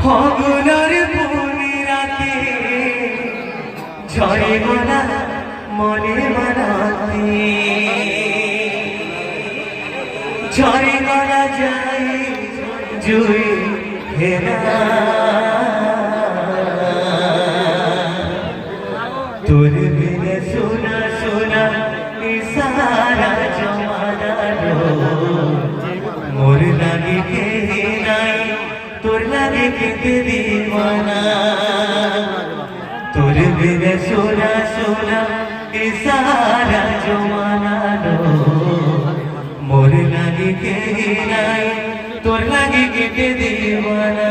ফাগুনের পূর্ণি রাতে ঝরে গলা মনে মারাতে ঝরে গলা যায় জুই হেরা তোর বিনে সোনা সোনা ইসারা জমানা মোর লাগে কে নাই তোর লাগে কে দিওয়ানা তোর বিনে সোনা সোনা ইসারা জমানা মোর লাগে কে নাই তোর লাগে কে দিওয়ানা